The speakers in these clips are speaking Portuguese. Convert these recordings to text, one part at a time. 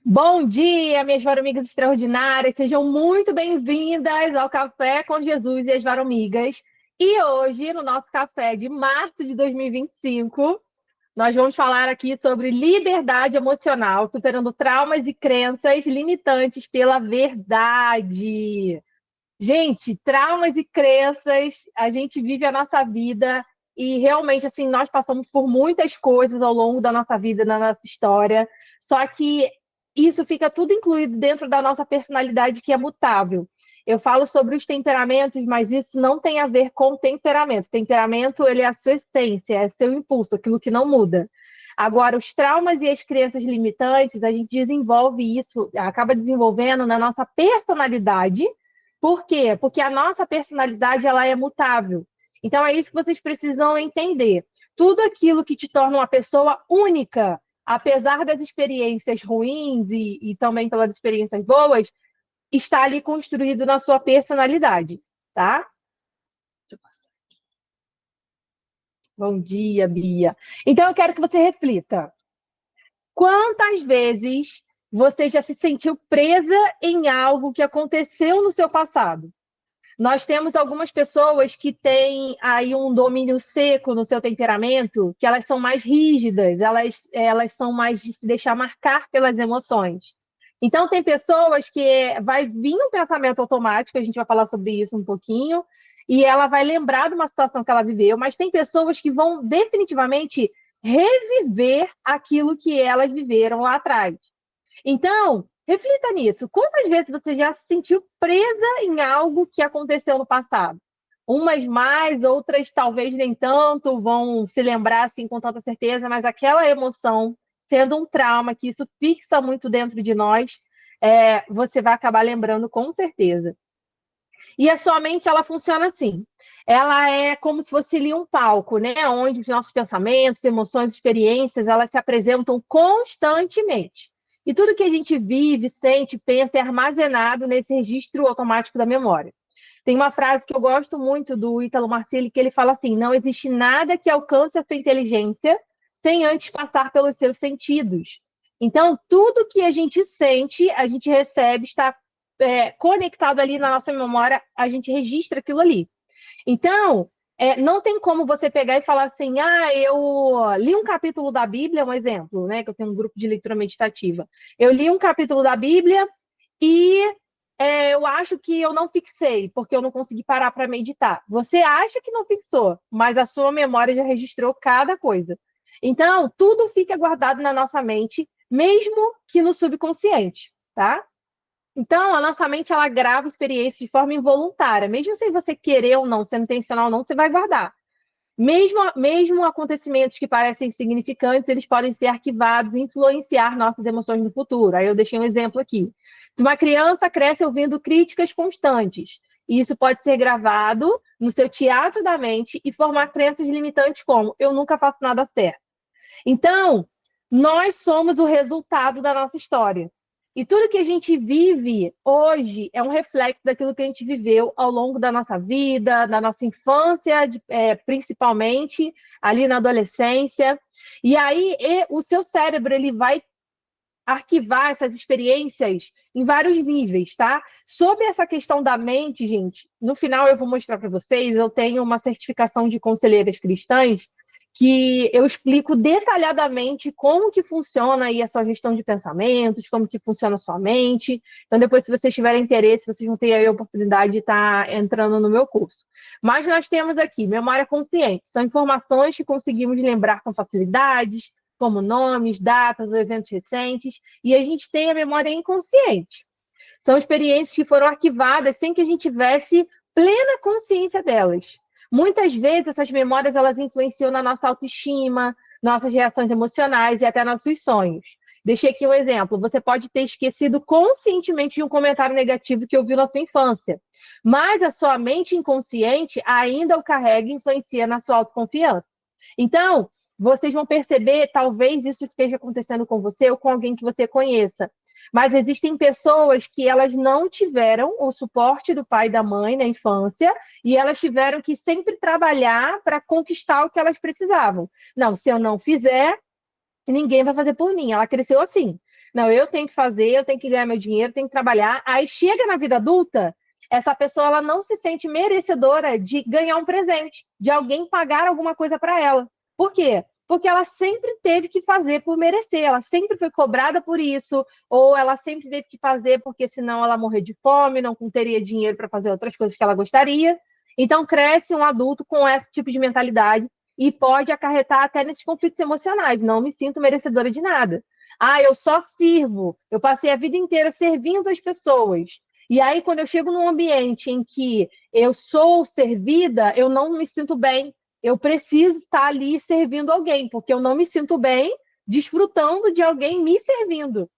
Bom dia, minhas varomigas extraordinárias. Sejam muito bem-vindas ao Café com Jesus e as Varomigas. E hoje, no nosso café de março de 2025, nós vamos falar aqui sobre liberdade emocional, superando traumas e crenças limitantes pela verdade. Gente, traumas e crenças, a gente vive a nossa vida e realmente, assim, nós passamos por muitas coisas ao longo da nossa vida, na nossa história, só que isso fica tudo incluído dentro da nossa personalidade, que é mutável. Eu falo sobre os temperamentos, mas isso não tem a ver com temperamento. Temperamento, ele é a sua essência, é seu impulso, aquilo que não muda. Agora, os traumas e as crenças limitantes, a gente desenvolve isso, acaba desenvolvendo na nossa personalidade. Por quê? Porque a nossa personalidade ela é mutável. Então é isso que vocês precisam entender. Tudo aquilo que te torna uma pessoa única, apesar das experiências ruins e também pelas experiências boas, está ali construído na sua personalidade, tá? Deixa eu passar. Bom dia, Bia. Então eu quero que você reflita. Quantas vezes você já se sentiu presa em algo que aconteceu no seu passado? Nós temos algumas pessoas que têm aí um domínio seco no seu temperamento, que elas são mais rígidas, elas são mais de se deixar marcar pelas emoções. Então, tem pessoas que vai vir um pensamento automático, a gente vai falar sobre isso um pouquinho, e ela vai lembrar de uma situação que ela viveu, mas tem pessoas que vão definitivamente reviver aquilo que elas viveram lá atrás. Então, reflita nisso. Quantas vezes você já se sentiu presa em algo que aconteceu no passado? Umas mais, outras talvez nem tanto, vão se lembrar assim com tanta certeza, mas aquela emoção, sendo um trauma, que isso fixa muito dentro de nós, você vai acabar lembrando com certeza. E a sua mente, ela funciona assim. Ela é como se fosse ali um palco, né? Onde os nossos pensamentos, emoções, experiências, elas se apresentam constantemente. E tudo que a gente vive, sente, pensa é armazenado nesse registro automático da memória. Tem uma frase que eu gosto muito do Ítalo Marcilli, que ele fala assim: não existe nada que alcance a sua inteligência sem antes passar pelos seus sentidos. Então, tudo que a gente sente, a gente recebe, está conectado ali na nossa memória, a gente registra aquilo ali. Então, não tem como você pegar e falar assim, eu li um capítulo da Bíblia, um exemplo, né? Que eu tenho um grupo de leitura meditativa. Eu li um capítulo da Bíblia e eu acho que eu não fixei, porque eu não consegui parar para meditar. Você acha que não fixou, mas a sua memória já registrou cada coisa. Então, tudo fica guardado na nossa mente, mesmo que no subconsciente, tá? Então, a nossa mente, ela grava experiências de forma involuntária. Mesmo sem você querer ou não, sendo intencional ou não, você vai guardar. Mesmo acontecimentos que parecem insignificantes, eles podem ser arquivados e influenciar nossas emoções no futuro. Aí eu deixei um exemplo aqui. Se uma criança cresce ouvindo críticas constantes, isso pode ser gravado no seu teatro da mente e formar crenças limitantes como eu nunca faço nada certo. Então, nós somos o resultado da nossa história. E tudo que a gente vive hoje é um reflexo daquilo que a gente viveu ao longo da nossa vida, da nossa infância, principalmente, ali na adolescência. E aí, o seu cérebro ele vai arquivar essas experiências em vários níveis, tá? Sobre essa questão da mente, gente, no final eu vou mostrar para vocês, eu tenho uma certificação de conselheiras cristãs que eu explico detalhadamente como que funciona aí a sua gestão de pensamentos, como que funciona a sua mente. Então, depois, se vocês tiverem interesse, vocês vão ter aí a oportunidade de estar entrando no meu curso. Mas nós temos aqui memória consciente. São informações que conseguimos lembrar com facilidades, como nomes, datas ou eventos recentes. E a gente tem a memória inconsciente. São experiências que foram arquivadas sem que a gente tivesse plena consciência delas. Muitas vezes essas memórias elas influenciam na nossa autoestima, nossas reações emocionais e até nossos sonhos. Deixei aqui um exemplo. Você pode ter esquecido conscientemente de um comentário negativo que ouviu na sua infância, mas a sua mente inconsciente ainda o carrega e influencia na sua autoconfiança. Então, vocês vão perceber, talvez isso esteja acontecendo com você ou com alguém que você conheça. Mas existem pessoas que elas não tiveram o suporte do pai e da mãe na infância e elas tiveram que sempre trabalhar para conquistar o que elas precisavam. Não, se eu não fizer, ninguém vai fazer por mim. Ela cresceu assim. Não, eu tenho que fazer, eu tenho que ganhar meu dinheiro, tenho que trabalhar. Aí chega na vida adulta, essa pessoa ela não se sente merecedora de ganhar um presente, de alguém pagar alguma coisa para ela. Por quê? Porque ela sempre teve que fazer por merecer, ela sempre foi cobrada por isso, ou ela sempre teve que fazer porque senão ela morrer de fome, não teria dinheiro para fazer outras coisas que ela gostaria. Então cresce um adulto com esse tipo de mentalidade e pode acarretar até nesses conflitos emocionais. Não me sinto merecedora de nada. Ah, eu só sirvo. Eu passei a vida inteira servindo as pessoas. E aí, quando eu chego num ambiente em que eu sou servida, eu não me sinto bem. Eu preciso estar ali servindo alguém, porque eu não me sinto bem desfrutando de alguém me servindo.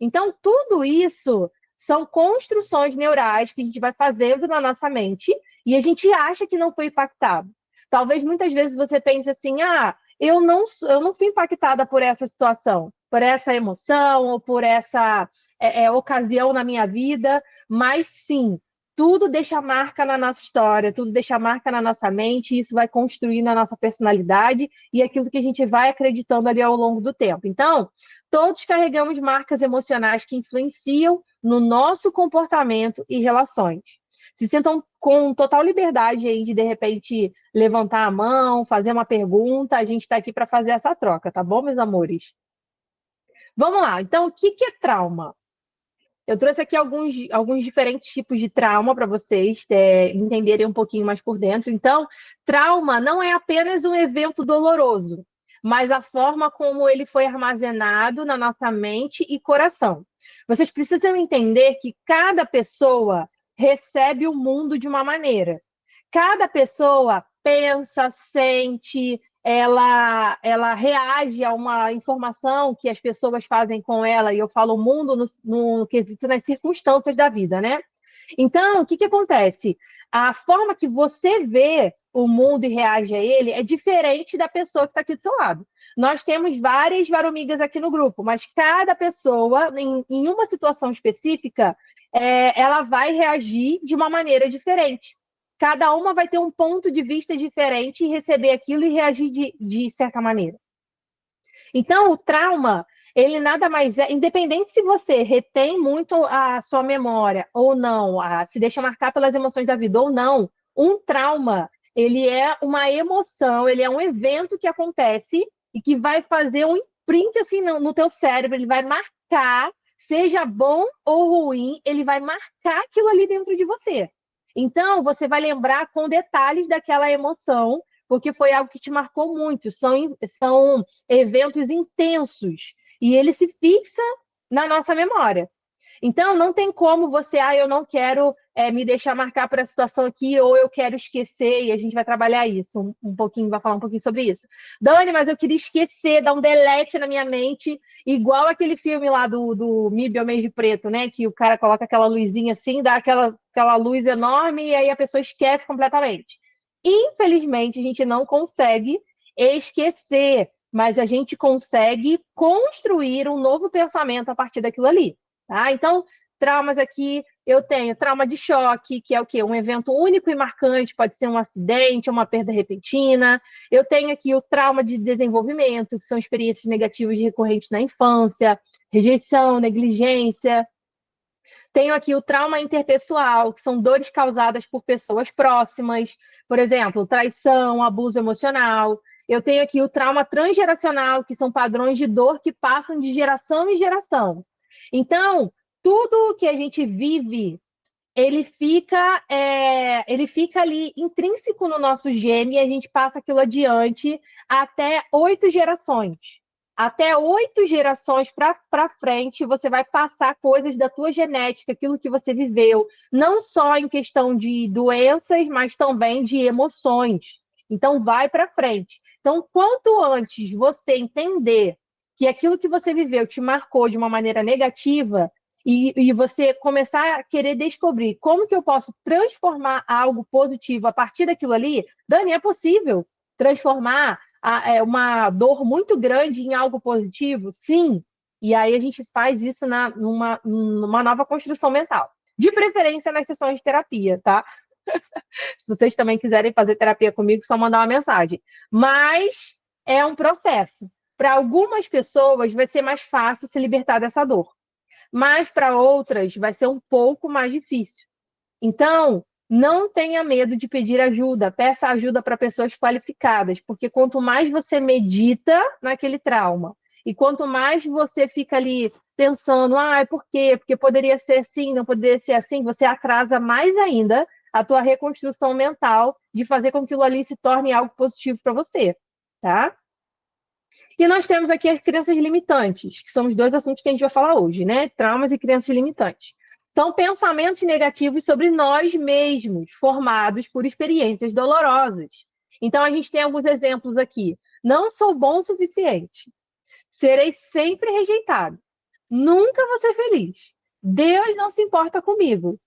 Então, tudo isso são construções neurais que a gente vai fazendo na nossa mente e a gente acha que não foi impactado. Talvez muitas vezes você pense assim: ah, eu não fui impactada por essa situação, por essa emoção ou por essa ocasião na minha vida, mas sim, tudo deixa marca na nossa história, tudo deixa marca na nossa mente, e isso vai construindo a nossa personalidade e aquilo que a gente vai acreditando ali ao longo do tempo. Então, todos carregamos marcas emocionais que influenciam no nosso comportamento e relações. Se sintam com total liberdade aí de repente, levantar a mão, fazer uma pergunta. A gente está aqui para fazer essa troca, tá bom, meus amores? Vamos lá. Então, o que é trauma? Eu trouxe aqui alguns diferentes tipos de trauma para vocês entenderem um pouquinho mais por dentro. Então, trauma não é apenas um evento doloroso, mas a forma como ele foi armazenado na nossa mente e coração. Vocês precisam entender que cada pessoa recebe o mundo de uma maneira. Cada pessoa pensa, sente, ela reage a uma informação que as pessoas fazem com ela, e eu falo o mundo no quesito nas circunstâncias da vida, né? Então, o que, que acontece? A forma que você vê o mundo e reage a ele é diferente da pessoa que está aqui do seu lado. Nós temos várias varomigas aqui no grupo, mas cada pessoa, em uma situação específica, ela vai reagir de uma maneira diferente. Cada uma vai ter um ponto de vista diferente e receber aquilo e reagir de certa maneira. Então, o trauma, ele nada mais é, independente se você retém muito a sua memória ou não, se deixa marcar pelas emoções da vida ou não, um trauma, ele é uma emoção, ele é um evento que acontece e que vai fazer um imprint assim no teu cérebro, ele vai marcar, seja bom ou ruim, ele vai marcar aquilo ali dentro de você. Então, você vai lembrar com detalhes daquela emoção, porque foi algo que te marcou muito. São eventos intensos e ele se fixa na nossa memória. Então, não tem como você, eu não quero me deixar marcar por essa situação aqui, ou eu quero esquecer, e a gente vai trabalhar isso um pouquinho, vai falar um pouquinho sobre isso. Dani, mas eu queria esquecer, dar um delete na minha mente, igual aquele filme lá do MIB Homem de Preto, né? Que o cara coloca aquela luzinha assim, dá aquela luz enorme, e aí a pessoa esquece completamente. Infelizmente, a gente não consegue esquecer, mas a gente consegue construir um novo pensamento a partir daquilo ali. Tá? Então, traumas aqui, eu tenho trauma de choque, que é o quê? Um evento único e marcante, pode ser um acidente, uma perda repentina. Eu tenho aqui o trauma de desenvolvimento, que são experiências negativas recorrentes na infância, rejeição, negligência. Tenho aqui o trauma interpessoal, que são dores causadas por pessoas próximas, por exemplo, traição, abuso emocional. Eu tenho aqui o trauma transgeracional, que são padrões de dor que passam de geração em geração. Então, tudo que a gente vive, ele fica ali intrínseco no nosso gene e a gente passa aquilo adiante até 8 gerações. Até 8 gerações para frente, você vai passar coisas da tua genética, aquilo que você viveu, não só em questão de doenças, mas também de emoções. Então, vai para frente. Então, quanto antes você entender que aquilo que você viveu te marcou de uma maneira negativa, e você começar a querer descobrir como que eu posso transformar algo positivo a partir daquilo ali, Dani, é possível transformar uma dor muito grande em algo positivo? Sim. E aí a gente faz isso numa nova construção mental. De preferência nas sessões de terapia, tá? Se vocês também quiserem fazer terapia comigo, só mandar uma mensagem. Mas é um processo. Para algumas pessoas vai ser mais fácil se libertar dessa dor, mas para outras vai ser um pouco mais difícil. Então, não tenha medo de pedir ajuda, peça ajuda para pessoas qualificadas, porque quanto mais você medita naquele trauma, e quanto mais você fica ali pensando, por quê? Porque poderia ser assim, não poderia ser assim, você atrasa mais ainda a tua reconstrução mental de fazer com que aquilo ali se torne algo positivo para você, tá? E nós temos aqui as crenças limitantes, que são os dois assuntos que a gente vai falar hoje, né? Traumas e crenças limitantes. São pensamentos negativos sobre nós mesmos, formados por experiências dolorosas. Então, a gente tem alguns exemplos aqui. Não sou bom o suficiente. Serei sempre rejeitado. Nunca vou ser feliz. Deus não se importa comigo.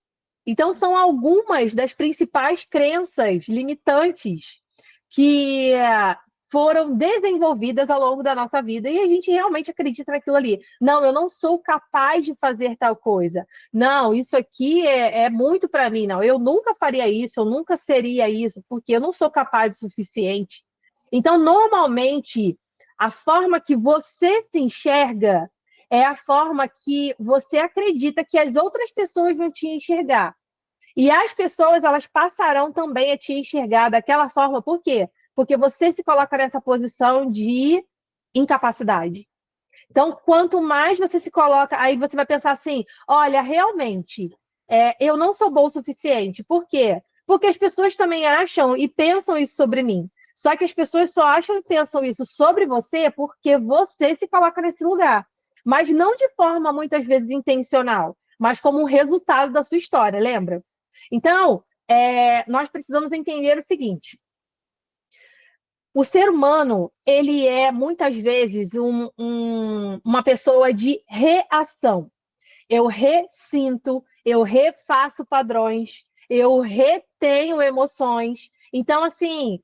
Então, são algumas das principais crenças limitantes que foram desenvolvidas ao longo da nossa vida e a gente realmente acredita naquilo ali. Não, eu não sou capaz de fazer tal coisa. Não, isso aqui é muito para mim. Não, eu nunca faria isso, eu nunca seria isso, porque eu não sou capaz o suficiente. Então, normalmente, a forma que você se enxerga é a forma que você acredita que as outras pessoas vão te enxergar. E as pessoas, elas passarão também a te enxergar daquela forma. Por quê? Porque você se coloca nessa posição de incapacidade. Então, quanto mais você se coloca, aí você vai pensar assim, olha, realmente, eu não sou bom o suficiente. Por quê? Porque as pessoas também acham e pensam isso sobre mim. Só que as pessoas só acham e pensam isso sobre você porque você se coloca nesse lugar. Mas não de forma, muitas vezes, intencional, mas como um resultado da sua história, lembra? Então, nós precisamos entender o seguinte: o ser humano, ele é muitas vezes uma pessoa de reação. Eu ressinto, eu refaço padrões, eu retenho emoções. Então, assim,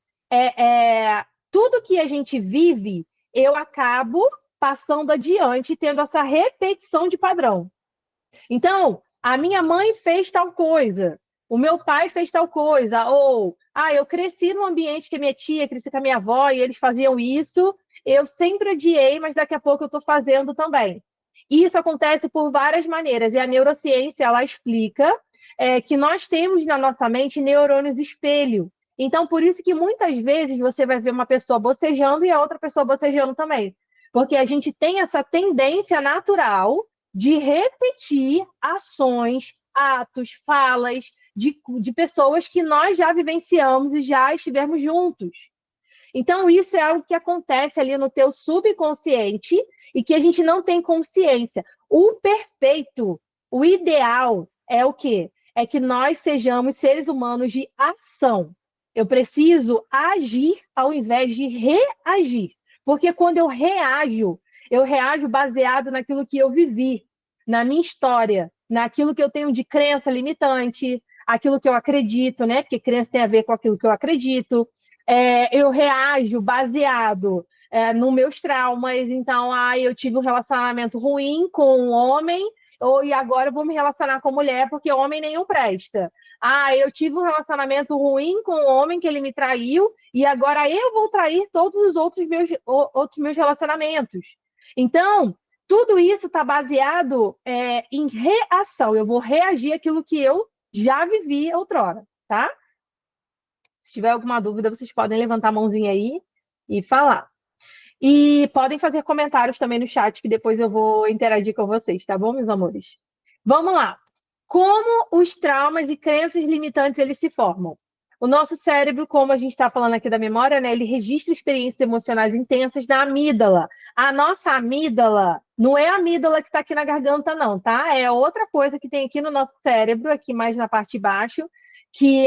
tudo que a gente vive, eu acabo passando adiante, tendo essa repetição de padrão. Então, a minha mãe fez tal coisa, o meu pai fez tal coisa, ou eu cresci num ambiente que a minha tia, cresci com a minha avó e eles faziam isso, eu sempre odiei, mas daqui a pouco eu estou fazendo também. E isso acontece por várias maneiras, e a neurociência ela explica que nós temos na nossa mente neurônios espelho. Então, por isso que muitas vezes você vai ver uma pessoa bocejando e a outra pessoa bocejando também. Porque a gente tem essa tendência natural de repetir ações, atos, falas de pessoas que nós já vivenciamos e já estivemos juntos. Então, isso é algo que acontece ali no teu subconsciente e que a gente não tem consciência. O perfeito, o ideal é o quê? É que nós sejamos seres humanos de ação. Eu preciso agir ao invés de reagir. Porque quando eu reajo baseado naquilo que eu vivi, na minha história, naquilo que eu tenho de crença limitante, aquilo que eu acredito, né? Porque crença tem a ver com aquilo que eu acredito. Eu reajo baseado nos meus traumas. Então, eu tive um relacionamento ruim com um homem, e agora eu vou me relacionar com mulher porque homem nenhum presta. Eu tive um relacionamento ruim com um homem que ele me traiu e agora eu vou trair todos os outros meus relacionamentos. Então, tudo isso está baseado em reação. Eu vou reagir àquilo que eu já vivi outrora, tá? Se tiver alguma dúvida, vocês podem levantar a mãozinha aí e falar. E podem fazer comentários também no chat, que depois eu vou interagir com vocês, tá bom, meus amores? Vamos lá. Como os traumas e crenças limitantes eles se formam? O nosso cérebro, como a gente está falando aqui da memória, né, ele registra experiências emocionais intensas na amígdala. A nossa amígdala não é a amígdala que está aqui na garganta, não, tá? É outra coisa que tem aqui no nosso cérebro, aqui mais na parte de baixo, que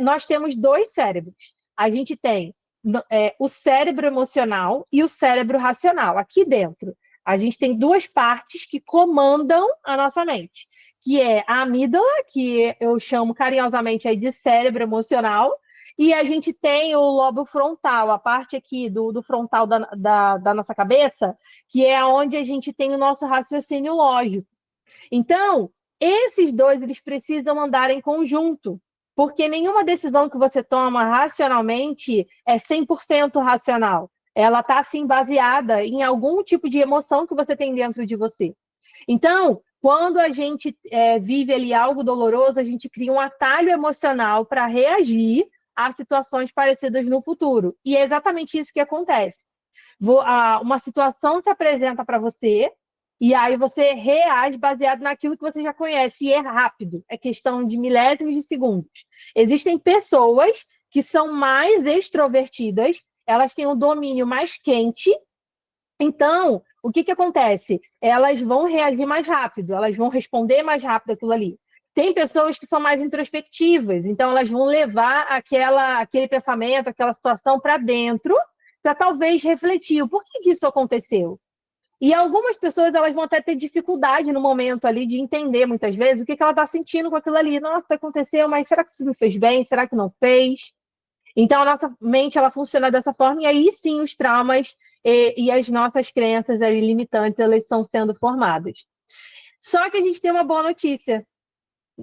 nós temos dois cérebros. A gente tem o cérebro emocional e o cérebro racional. Aqui dentro, a gente tem duas partes que comandam a nossa mente, que é a amígdala, que eu chamo carinhosamente aí de cérebro emocional, e a gente tem o lobo frontal, a parte aqui do frontal da nossa cabeça, que é onde a gente tem o nosso raciocínio lógico. Então, esses dois, eles precisam andar em conjunto, porque nenhuma decisão que você toma racionalmente é 100% racional. ela está, assim, baseada em algum tipo de emoção que você tem dentro de você. Então, quando a gente vive ali algo doloroso, a gente cria um atalho emocional para reagir a situações parecidas no futuro. E é exatamente isso que acontece. Uma situação se apresenta para você, e aí você reage baseado naquilo que você já conhece, e é rápido, é questão de milésimos de segundos. Existem pessoas que são mais extrovertidas, elas têm um domínio mais quente, então, o que acontece? Elas vão reagir mais rápido, elas vão responder mais rápido aquilo ali. Tem pessoas que são mais introspectivas, então elas vão levar aquele pensamento, aquela situação para dentro, para talvez refletir o porquê que isso aconteceu. E algumas pessoas elas vão até ter dificuldade no momento ali de entender, muitas vezes, o que ela está sentindo com aquilo ali. Nossa, aconteceu, mas será que isso me fez bem? Será que não fez? Então, a nossa mente ela funciona dessa forma, e aí sim os traumas e as nossas crenças ali, limitantes, elas estão sendo formadas. Só que a gente tem uma boa notícia.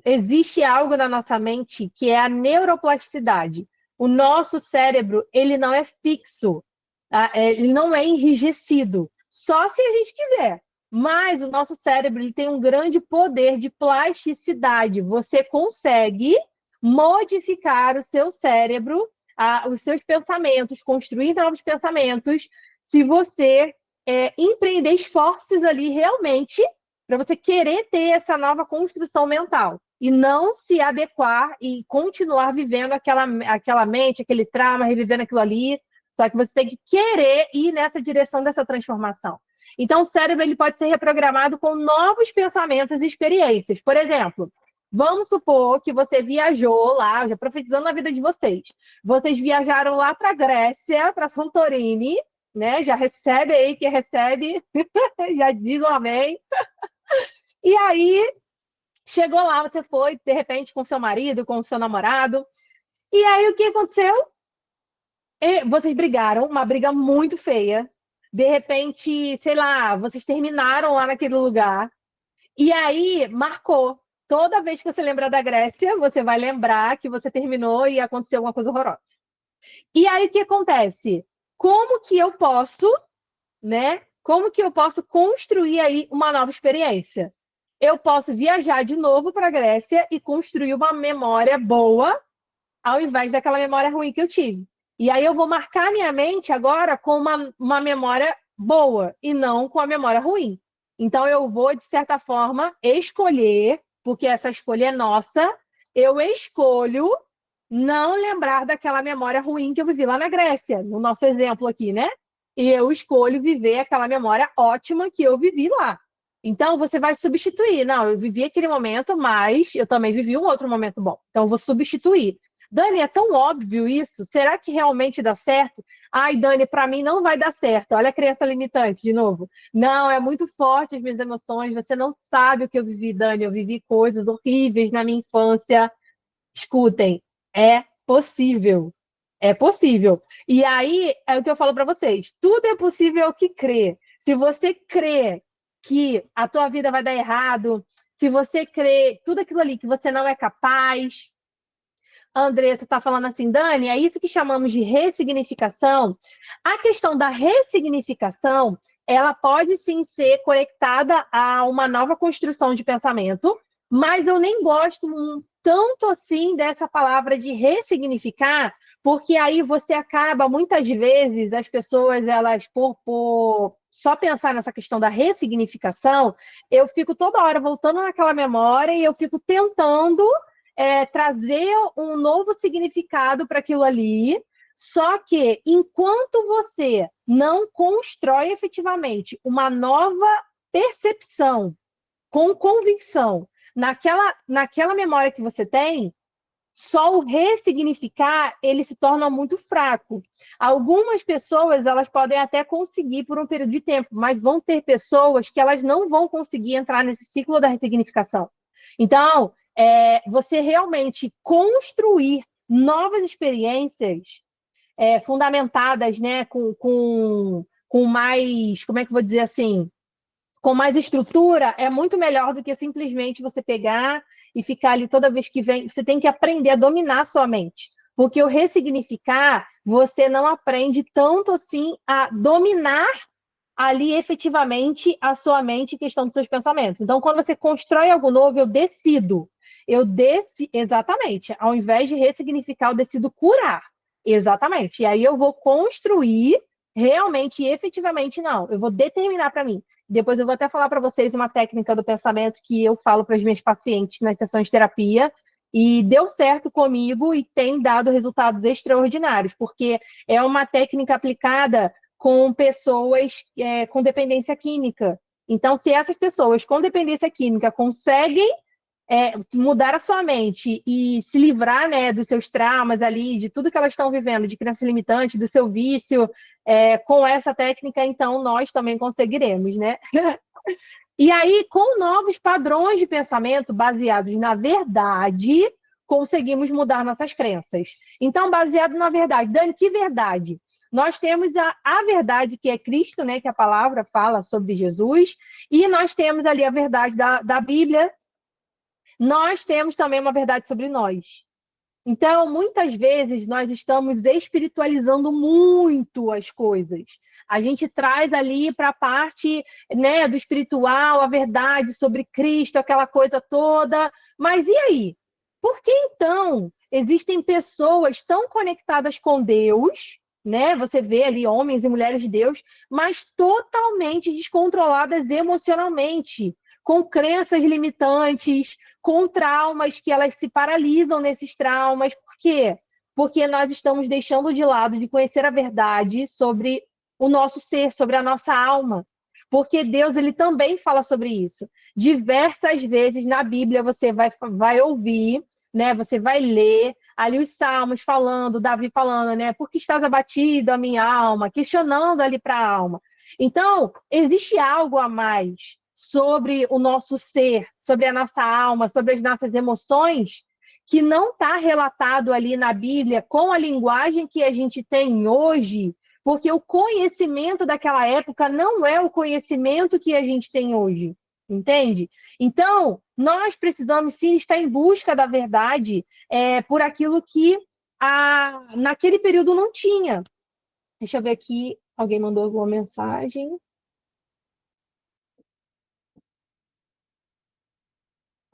Existe algo na nossa mente que é a neuroplasticidade. O nosso cérebro, ele não é fixo, tá? Ele não é enrijecido, só se a gente quiser. Mas o nosso cérebro ele tem um grande poder de plasticidade. Você consegue modificar o seu cérebro, os seus pensamentos, construir novos pensamentos, se você empreender esforços ali realmente para você querer ter essa nova construção mental e não se adequar e continuar vivendo aquela mente, aquele trauma, revivendo aquilo ali. Só que você tem que querer ir nessa direção dessa transformação. Então, o cérebro ele pode ser reprogramado com novos pensamentos e experiências. Por exemplo, vamos supor que você viajou lá, já profetizando na vida de vocês. Vocês viajaram lá para a Grécia, para Santorini, né? Já recebe aí, que recebe, já diz um amém. E aí, chegou lá, você foi, de repente, com seu marido, com seu namorado. E aí, o que aconteceu? Vocês brigaram, uma briga muito feia. De repente, sei lá, vocês terminaram lá naquele lugar. E aí, marcou. Toda vez que você lembrar da Grécia, você vai lembrar que você terminou e aconteceu alguma coisa horrorosa. E aí, o que acontece? Como que eu posso, né? Como que eu posso construir aí uma nova experiência? Eu posso viajar de novo para a Grécia e construir uma memória boa, ao invés daquela memória ruim que eu tive. E aí eu vou marcar minha mente agora com uma memória boa e não com a memória ruim. Então eu vou, de certa forma, escolher, porque essa escolha é nossa, eu escolho não lembrar daquela memória ruim que eu vivi lá na Grécia, no nosso exemplo aqui, né? E eu escolho viver aquela memória ótima que eu vivi lá. Então, você vai substituir. Não, eu vivi aquele momento, mas eu também vivi um outro momento bom. Então, eu vou substituir. Dani, é tão óbvio isso? Será que realmente dá certo? Ai, Dani, para mim não vai dar certo. Olha a crença limitante de novo. Não, é muito forte as minhas emoções. Você não sabe o que eu vivi, Dani. Eu vivi coisas horríveis na minha infância. Escutem, é possível. É possível. E aí, é o que eu falo para vocês. Tudo é possível ao que crê. Se você crê que a tua vida vai dar errado, se você crê tudo aquilo ali que você não é capaz. A Andressa está falando assim, Dani, é isso que chamamos de ressignificação. A questão da ressignificação, ela pode sim ser conectada a uma nova construção de pensamento, mas eu nem gosto tanto assim dessa palavra de ressignificar, porque aí você acaba, muitas vezes, as pessoas, elas, por só pensar nessa questão da ressignificação, eu fico toda hora voltando naquela memória e eu fico tentando trazer um novo significado para aquilo ali, só que enquanto você não constrói efetivamente uma nova percepção com convicção naquela memória que você tem, só o ressignificar, ele se torna muito fraco. Algumas pessoas, elas podem até conseguir por um período de tempo, mas vão ter pessoas que elas não vão conseguir entrar nesse ciclo da ressignificação. Então, você realmente construir novas experiências fundamentadas, né, com mais, como é que eu vou dizer assim, com mais estrutura, é muito melhor do que simplesmente você pegar e ficar ali toda vez que vem. Você tem que aprender a dominar a sua mente. Porque o ressignificar, você não aprende tanto assim a dominar ali efetivamente a sua mente em questão dos seus pensamentos. Então, quando você constrói algo novo, eu decido. Exatamente. Ao invés de ressignificar, eu decido curar. Exatamente. E aí eu vou construir realmente e efetivamente, não. Eu vou determinar para mim. Depois eu vou até falar para vocês uma técnica do pensamento que eu falo para as minhas pacientes nas sessões de terapia, e deu certo comigo e tem dado resultados extraordinários, porque é uma técnica aplicada com pessoas com dependência química. Então, se essas pessoas com dependência química conseguem mudar a sua mente e se livrar, né, dos seus traumas ali, de tudo que elas estão vivendo, de crença limitante, do seu vício, com essa técnica, então nós também conseguiremos, né? E aí, com novos padrões de pensamento baseados na verdade, conseguimos mudar nossas crenças. Então, baseado na verdade. Dani, que verdade? Nós temos a verdade que é Cristo, né? Que a palavra fala sobre Jesus, e nós temos ali a verdade da Bíblia. Nós temos também uma verdade sobre nós. Então, muitas vezes, nós estamos espiritualizando muito as coisas. A gente traz ali para a parte, né, do espiritual, a verdade sobre Cristo, aquela coisa toda. Mas e aí? Por que, então, existem pessoas tão conectadas com Deus, né? Você vê ali homens e mulheres de Deus, mas totalmente descontroladas emocionalmente, com crenças limitantes, com traumas que elas se paralisam nesses traumas. Por quê? Porque nós estamos deixando de lado de conhecer a verdade sobre o nosso ser, sobre a nossa alma. Porque Deus, ele também fala sobre isso. Diversas vezes na Bíblia você vai ouvir, né? Você vai ler ali os salmos falando, Davi falando, né? Por que estás abatido a minha alma? Questionando ali para a alma. Então, existe algo a mais sobre o nosso ser, sobre a nossa alma, sobre as nossas emoções, que não está relatado ali na Bíblia com a linguagem que a gente tem hoje, porque o conhecimento daquela época não é o conhecimento que a gente tem hoje, entende? Então, nós precisamos sim estar em busca da verdade por aquilo que naquele período não tinha. Deixa eu ver aqui, alguém mandou alguma mensagem.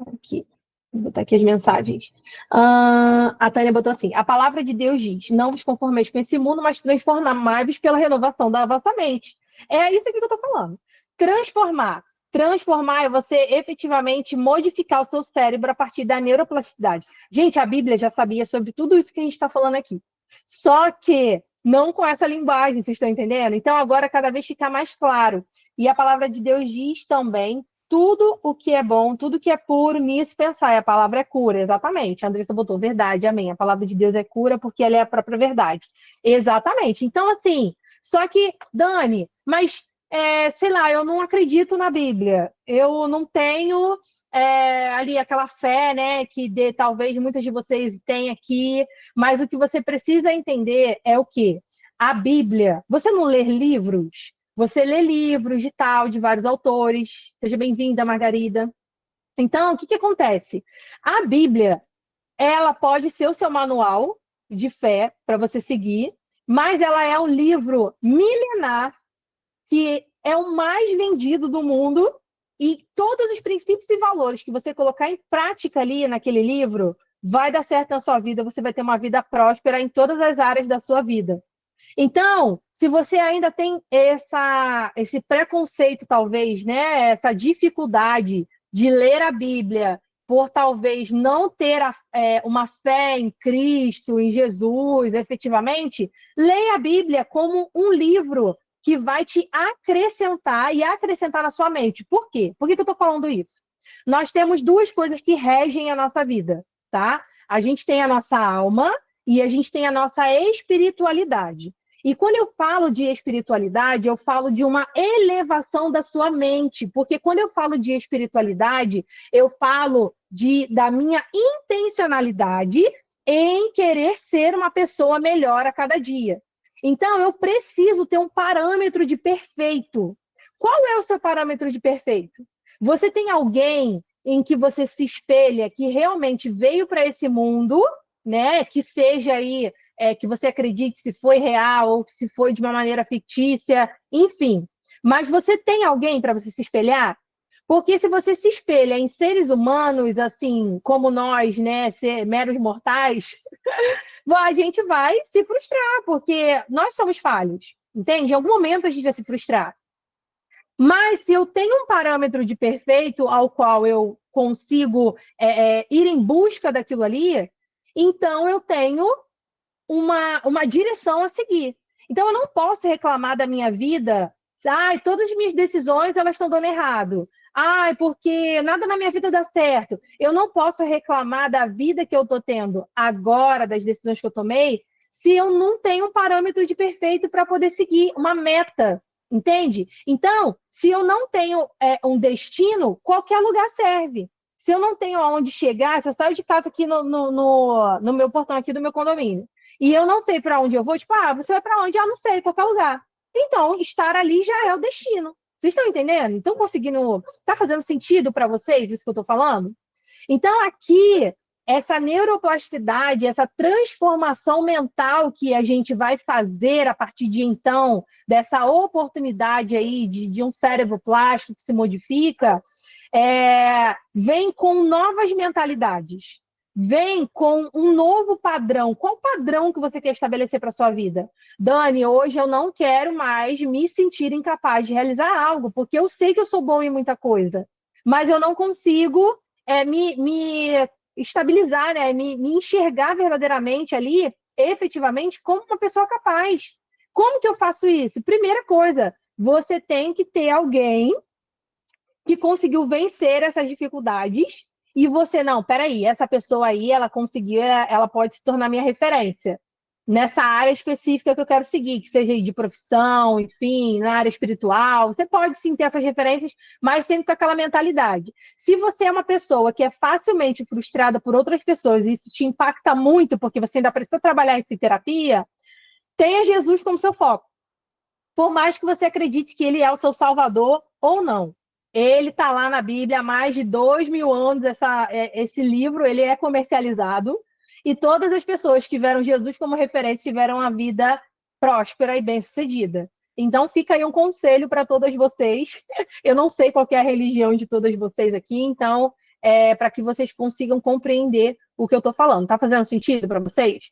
Aqui. Vou botar aqui as mensagens. A Tânia botou assim: a palavra de Deus diz: não vos conformeis com esse mundo, mas transformai-vos pela renovação da vossa mente. É isso aqui que eu estou falando. Transformar. Transformar é você efetivamente modificar o seu cérebro a partir da neuroplasticidade. Gente, a Bíblia já sabia sobre tudo isso que a gente está falando aqui. Só que não com essa linguagem, vocês estão entendendo? Então, agora cada vez fica mais claro. E a palavra de Deus diz também tudo o que é bom, tudo que é puro, nisso pensar. E a palavra é cura, exatamente. A Andressa botou verdade, amém. A palavra de Deus é cura porque ela é a própria verdade. Exatamente. Então, assim, só que, Dani, mas, sei lá, eu não acredito na Bíblia. Eu não tenho ali aquela fé, né, que talvez muitas de vocês tenham aqui, mas o que você precisa entender é o quê? A Bíblia, você não lê livros? Você lê livros de tal, de vários autores. Seja bem-vinda, Margarida. Então, o que acontece? A Bíblia, ela pode ser o seu manual de fé para você seguir, mas ela é um livro milenar que é o mais vendido do mundo e todos os princípios e valores que você colocar em prática ali naquele livro vai dar certo na sua vida, você vai ter uma vida próspera em todas as áreas da sua vida. Então, se você ainda tem esse preconceito, talvez, né, essa dificuldade de ler a Bíblia por talvez não ter uma fé em Cristo, em Jesus, efetivamente, leia a Bíblia como um livro que vai te acrescentar e acrescentar na sua mente. Por quê? Por que eu estou falando isso? Nós temos duas coisas que regem a nossa vida, tá? A gente tem a nossa alma e a gente tem a nossa espiritualidade. E quando eu falo de espiritualidade, eu falo de uma elevação da sua mente, porque quando eu falo de espiritualidade, eu falo da minha intencionalidade em querer ser uma pessoa melhor a cada dia. Então, eu preciso ter um parâmetro de perfeito. Qual é o seu parâmetro de perfeito? Você tem alguém em que você se espelha, que realmente veio para esse mundo né, que seja aí, que você acredite se foi real ou se foi de uma maneira fictícia, enfim. Mas você tem alguém para você se espelhar? Porque se você se espelha em seres humanos, assim, como nós, né, ser meros mortais, a gente vai se frustrar, porque nós somos falhos, entende? Em algum momento a gente vai se frustrar. Mas se eu tenho um parâmetro de perfeito ao qual eu consigo ir em busca daquilo ali, então eu tenho uma direção a seguir. Então eu não posso reclamar da minha vida, ai, todas as minhas decisões elas estão dando errado. Ai, porque nada na minha vida dá certo. Eu não posso reclamar da vida que eu estou tendo agora, das decisões que eu tomei, se eu não tenho um parâmetro de perfeito para poder seguir, uma meta. Entende? Então, se eu não tenho um destino, qualquer lugar serve. Se eu não tenho aonde chegar, se eu saio de casa aqui no meu portão aqui do meu condomínio, e eu não sei para onde eu vou, tipo, você vai para onde? Não sei, qualquer lugar. Então, estar ali já é o destino. Vocês estão entendendo? Estão conseguindo. Está fazendo sentido para vocês isso que eu estou falando? Então, aqui, essa neuroplasticidade, essa transformação mental que a gente vai fazer a partir de então, dessa oportunidade aí de um cérebro plástico que se modifica, vem com novas mentalidades, vem com um novo padrão. Qual padrão que você quer estabelecer para a sua vida? Dani, hoje eu não quero mais me sentir incapaz de realizar algo, porque eu sei que eu sou bom em muita coisa, mas eu não consigo me estabilizar, né? Me enxergar verdadeiramente ali, efetivamente, como uma pessoa capaz. Como que eu faço isso? Primeira coisa, você tem que ter alguém que conseguiu vencer essas dificuldades e você, não, peraí, essa pessoa aí, ela conseguiu, ela pode se tornar minha referência nessa área específica que eu quero seguir, que seja de profissão, enfim, na área espiritual. Você pode sim ter essas referências, mas sempre com aquela mentalidade. Se você é uma pessoa que é facilmente frustrada por outras pessoas e isso te impacta muito, porque você ainda precisa trabalhar isso em terapia, tenha Jesus como seu foco. Por mais que você acredite que ele é o seu salvador ou não. Ele está lá na Bíblia há mais de 2.000 anos, esse livro ele é comercializado, e todas as pessoas que tiveram Jesus como referência tiveram a vida próspera e bem-sucedida. Então fica aí um conselho para todas vocês. Eu não sei qual é a religião de todas vocês aqui, então para que vocês consigam compreender o que eu estou falando. Está fazendo sentido para vocês?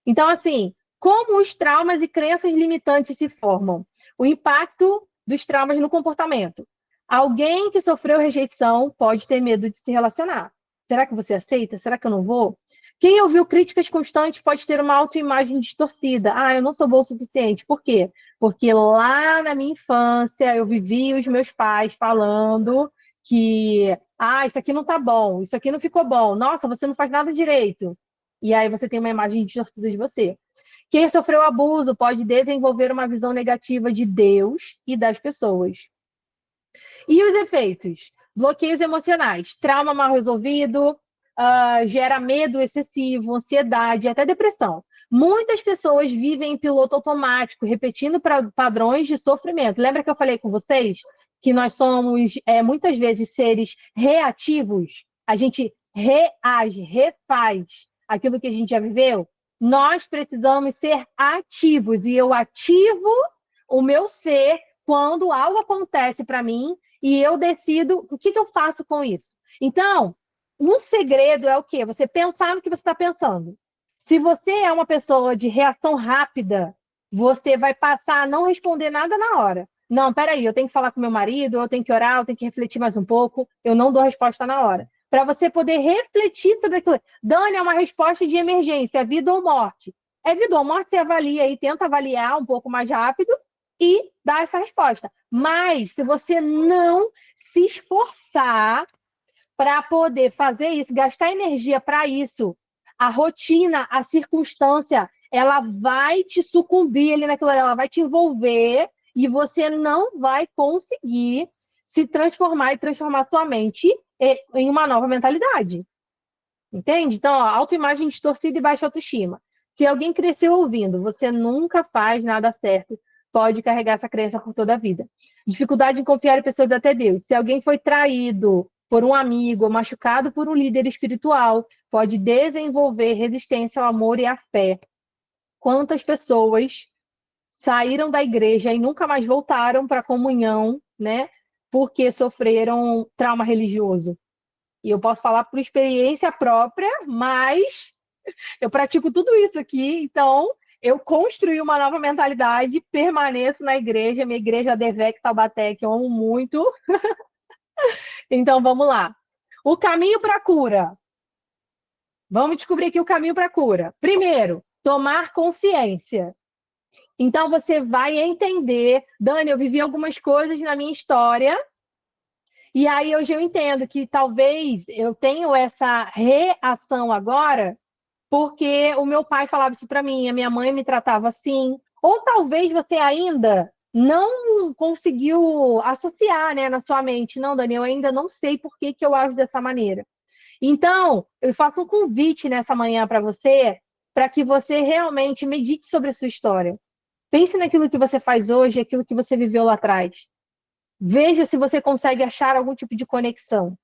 Então, assim, como os traumas e crenças limitantes se formam? O impacto dos traumas no comportamento. Alguém que sofreu rejeição pode ter medo de se relacionar. Será que você aceita? Será que eu não vou? Quem ouviu críticas constantes pode ter uma autoimagem distorcida. Eu não sou boa o suficiente. Por quê? Porque lá na minha infância eu vivi os meus pais falando que isso aqui não tá bom, isso aqui não ficou bom, nossa, você não faz nada direito. E aí você tem uma imagem distorcida de você. Quem sofreu abuso pode desenvolver uma visão negativa de Deus e das pessoas. E os efeitos? Bloqueios emocionais, trauma mal resolvido, gera medo excessivo, ansiedade, até depressão. Muitas pessoas vivem em piloto automático, repetindo padrões de sofrimento. Lembra que eu falei com vocês que nós somos, muitas vezes, seres reativos? A gente reage, refaz aquilo que a gente já viveu? Nós precisamos ser ativos, e eu ativo o meu ser quando algo acontece para mim e eu decido o que eu faço com isso. Então, um segredo é o quê? Você pensar no que você está pensando. Se você é uma pessoa de reação rápida, você vai passar a não responder nada na hora. Não, peraí, eu tenho que falar com meu marido, eu tenho que orar, eu tenho que refletir mais um pouco, eu não dou resposta na hora. Para você poder refletir sobre aquilo. Dani, é uma resposta de emergência, é vida ou morte. É vida ou morte, você avalia e tenta avaliar um pouco mais rápido e dá essa resposta. Mas, se você não se esforçar para poder fazer isso, gastar energia para isso, a rotina, a circunstância, ela vai te sucumbir ali naquilo, ela vai te envolver e você não vai conseguir se transformar e transformar sua mente em uma nova mentalidade. Entende? Então, autoimagem distorcida e baixa autoestima. Se alguém cresceu ouvindo, você nunca faz nada certo, pode carregar essa crença por toda a vida. Dificuldade em confiar em pessoas até Deus. Se alguém foi traído por um amigo ou machucado por um líder espiritual, pode desenvolver resistência ao amor e à fé. Quantas pessoas saíram da igreja e nunca mais voltaram para a comunhão, né? Porque sofreram trauma religioso. E eu posso falar por experiência própria, mas eu pratico tudo isso aqui, então eu construí uma nova mentalidade, permaneço na igreja, minha igreja Devec Taubaté, que eu amo muito. Então vamos lá. O caminho para a cura. Vamos descobrir aqui o caminho para a cura. Primeiro, tomar consciência. Então você vai entender, Dani, eu vivi algumas coisas na minha história, e aí hoje eu entendo que talvez eu tenha essa reação agora porque o meu pai falava isso para mim, a minha mãe me tratava assim. Ou talvez você ainda não conseguiu associar, né, na sua mente. Não, Daniel, eu ainda não sei por que eu ajo dessa maneira. Então, eu faço um convite nessa manhã para você, para que você realmente medite sobre a sua história. Pense naquilo que você faz hoje, aquilo que você viveu lá atrás. Veja se você consegue achar algum tipo de conexão.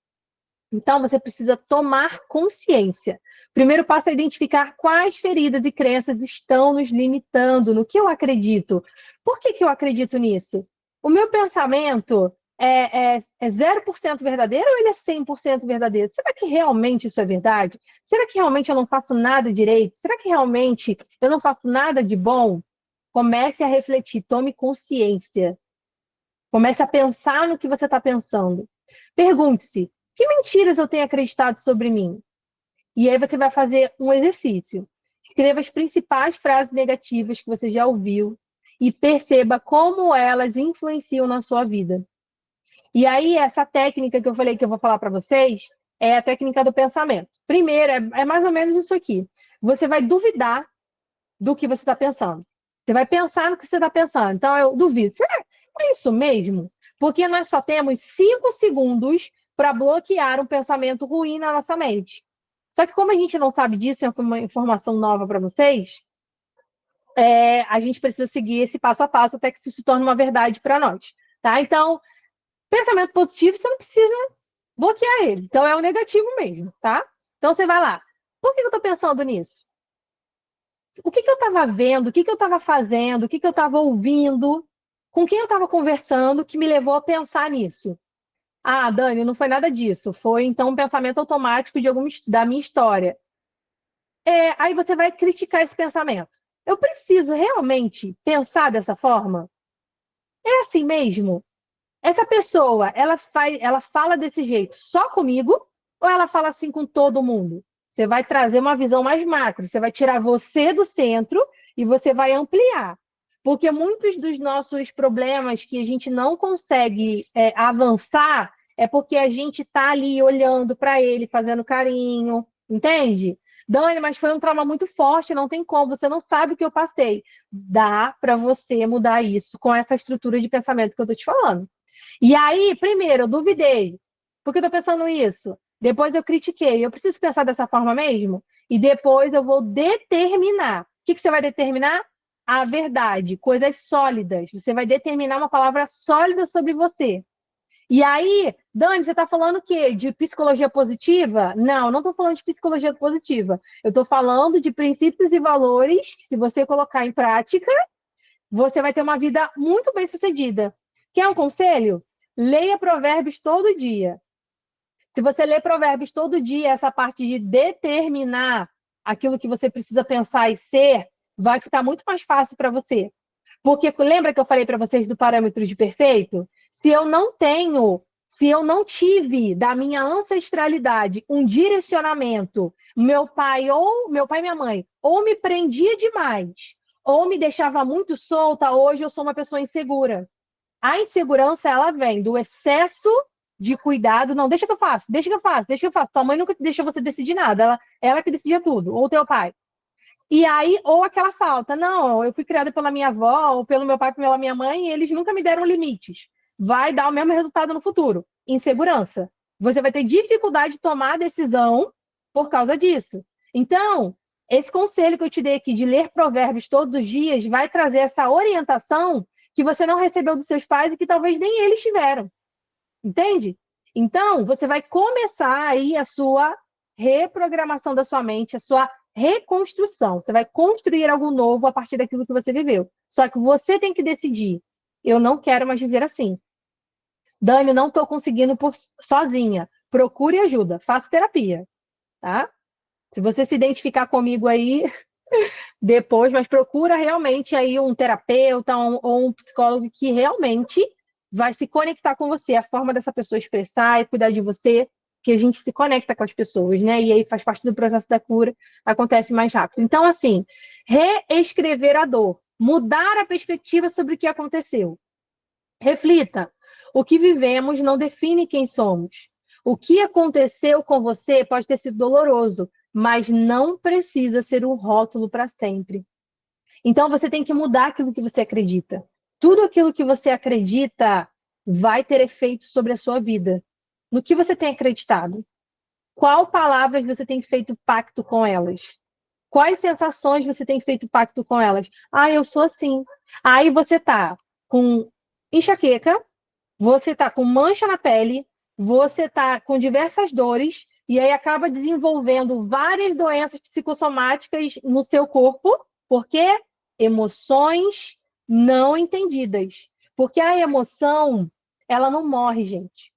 Então, você precisa tomar consciência. O primeiro passo é identificar quais feridas e crenças estão nos limitando, no que eu acredito. Por que eu acredito nisso? O meu pensamento é 0% verdadeiro ou ele é 100% verdadeiro? Será que realmente isso é verdade? Será que realmente eu não faço nada direito? Será que realmente eu não faço nada de bom? Comece a refletir, tome consciência. Comece a pensar no que você está pensando. Pergunte-se, que mentiras eu tenho acreditado sobre mim? E aí você vai fazer um exercício. Escreva as principais frases negativas que você já ouviu e perceba como elas influenciam na sua vida. E aí, essa técnica que eu falei que eu vou falar para vocês é a técnica do pensamento. Primeiro, é mais ou menos isso aqui. Você vai duvidar do que você está pensando. Você vai pensar no que você está pensando. Então, eu duvido. Será que é isso mesmo? Porque nós só temos 5 segundos para bloquear um pensamento ruim na nossa mente. Só que como a gente não sabe disso, é uma informação nova para vocês, a gente precisa seguir esse passo a passo até que isso se torne uma verdade para nós. Tá? Então, pensamento positivo, você não precisa bloquear ele. Então, é o negativo mesmo. Tá? Então, você vai lá. Por que eu estou pensando nisso? O que eu estava vendo, o que eu estava fazendo, o que eu estava ouvindo, com quem eu estava conversando que me levou a pensar nisso. Ah, Dani, não foi nada disso. Foi, então, um pensamento automático da minha história. Aí você vai criticar esse pensamento. Eu preciso realmente pensar dessa forma? É assim mesmo? Essa pessoa, ela fala desse jeito só comigo ou ela fala assim com todo mundo? Você vai trazer uma visão mais macro, você vai tirar você do centro e você vai ampliar. Porque muitos dos nossos problemas que a gente não consegue avançar é porque a gente está ali olhando para ele, fazendo carinho, entende? Dani, mas foi um trauma muito forte, não tem como, você não sabe o que eu passei. Dá para você mudar isso com essa estrutura de pensamento que eu estou te falando. E aí, primeiro, eu duvidei. Por que eu estou pensando isso? Depois eu critiquei. Eu preciso pensar dessa forma mesmo? E depois eu vou determinar. O que você vai determinar? A verdade, coisas sólidas. Você vai determinar uma palavra sólida sobre você. E aí, Dani, você está falando o quê? De psicologia positiva? Não, não estou falando de psicologia positiva. Eu estou falando de princípios e valores que, se você colocar em prática, você vai ter uma vida muito bem-sucedida. Quer um conselho? Leia Provérbios todo dia. Se você ler Provérbios todo dia, essa parte de determinar aquilo que você precisa pensar e ser, vai ficar muito mais fácil para você. Porque lembra que eu falei para vocês do parâmetro de perfeito? Se eu não tive da minha ancestralidade um direcionamento, meu pai e minha mãe, ou me prendia demais, ou me deixava muito solta, hoje eu sou uma pessoa insegura. A insegurança, ela vem do excesso de cuidado. Não, deixa que eu faço, deixa que eu faço, deixa que eu faço. Tua mãe nunca deixa você decidir nada, ela que decidia tudo, ou teu pai. E aí, ou aquela falta, não, eu fui criada pela minha avó, ou pelo meu pai, pela minha mãe, e eles nunca me deram limites. Vai dar o mesmo resultado no futuro. Insegurança. Você vai ter dificuldade de tomar a decisão por causa disso. Então, esse conselho que eu te dei aqui de ler provérbios todos os dias vai trazer essa orientação que você não recebeu dos seus pais e que talvez nem eles tiveram. Entende? Então, você vai começar aí a sua reprogramação da sua mente, a sua reconstrução. Você vai construir algo novo a partir daquilo que você viveu. Só que você tem que decidir. Eu não quero mais viver assim. Dani, eu não estou conseguindo sozinha. Procure ajuda, faça terapia, tá? Se você se identificar comigo aí depois, mas procura realmente aí um terapeuta ou um psicólogo que realmente vai se conectar com você, a forma dessa pessoa expressar e cuidar de você, que a gente se conecta com as pessoas, né? E aí faz parte do processo da cura, acontece mais rápido. Então, assim, reescrever a dor, mudar a perspectiva sobre o que aconteceu. Reflita, o que vivemos não define quem somos. O que aconteceu com você pode ter sido doloroso, mas não precisa ser um rótulo para sempre. Então, você tem que mudar aquilo que você acredita. Tudo aquilo que você acredita vai ter efeito sobre a sua vida. No que você tem acreditado? Qual palavras você tem feito pacto com elas? Quais sensações você tem feito pacto com elas? Ah, eu sou assim. Aí você tá com enxaqueca, você tá com mancha na pele, você tá com diversas dores, e aí acaba desenvolvendo várias doenças psicossomáticas no seu corpo, porque emoções não entendidas. Porque a emoção, ela não morre, gente.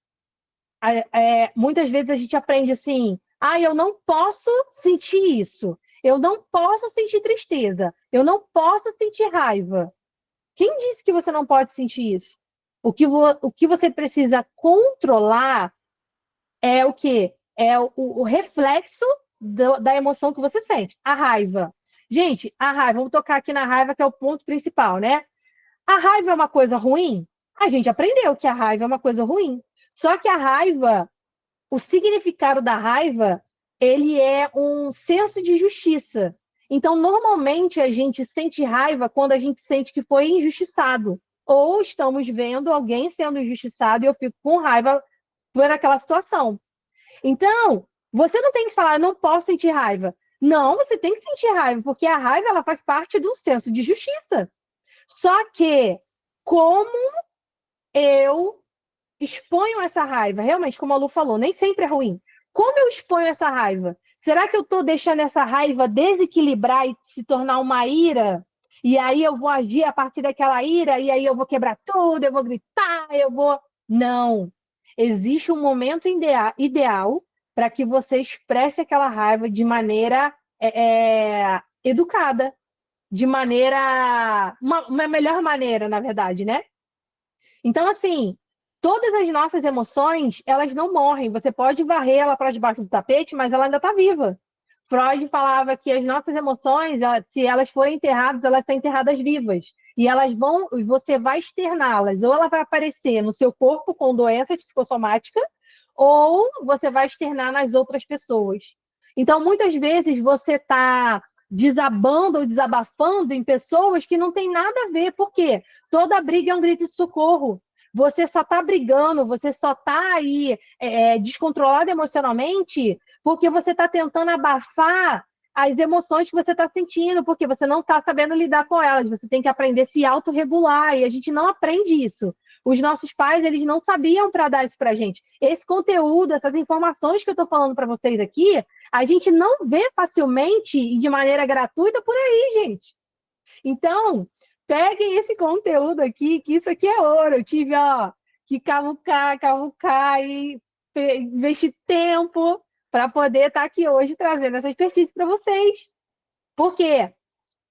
Muitas vezes a gente aprende assim, eu não posso sentir isso, eu não posso sentir tristeza, eu não posso sentir raiva. Quem disse que você não pode sentir isso? O que você precisa controlar é o quê? É o reflexo da emoção que você sente. A raiva. Gente, a raiva, vamos tocar aqui na raiva, que é o ponto principal, né? A raiva é uma coisa ruim? A gente aprendeu que a raiva é uma coisa ruim. Só que a raiva, o significado da raiva, ele é um senso de justiça. Então, normalmente, a gente sente raiva quando a gente sente que foi injustiçado. Ou estamos vendo alguém sendo injustiçado e eu fico com raiva por aquela situação. Então, você não tem que falar, eu não posso sentir raiva. Não, você tem que sentir raiva, porque a raiva ela faz parte do senso de justiça. Só que, como eu exponho essa raiva, realmente, como a Lu falou, nem sempre é ruim. Como eu exponho essa raiva? Será que eu estou deixando essa raiva desequilibrar e se tornar uma ira? E aí eu vou agir a partir daquela ira, e aí eu vou quebrar tudo, eu vou gritar, eu vou. Não. Existe um momento ideal para que você expresse aquela raiva de maneira educada, de maneira. Uma melhor maneira, na verdade, né? Então, assim, todas as nossas emoções, elas não morrem. Você pode varrer ela para debaixo do tapete, mas ela ainda está viva. Freud falava que as nossas emoções, se elas forem enterradas, elas são enterradas vivas. E elas vão, você vai externá-las. Ou ela vai aparecer no seu corpo com doença psicossomática, ou você vai externar nas outras pessoas. Então, muitas vezes, você está desabando ou desabafando em pessoas que não tem nada a ver. Por quê? Toda briga é um grito de socorro. Você só está brigando, você só está aí descontrolado emocionalmente porque você está tentando abafar as emoções que você está sentindo, porque você não está sabendo lidar com elas. Você tem que aprender a se autorregular, e a gente não aprende isso. Os nossos pais, eles não sabiam para dar isso para a gente. Esse conteúdo, essas informações que eu estou falando para vocês aqui, a gente não vê facilmente e de maneira gratuita por aí, gente. Então, peguem esse conteúdo aqui, que isso aqui é ouro. Eu tive, que cavucar e investir tempo para poder estar aqui hoje trazendo essa expertise para vocês. Por quê?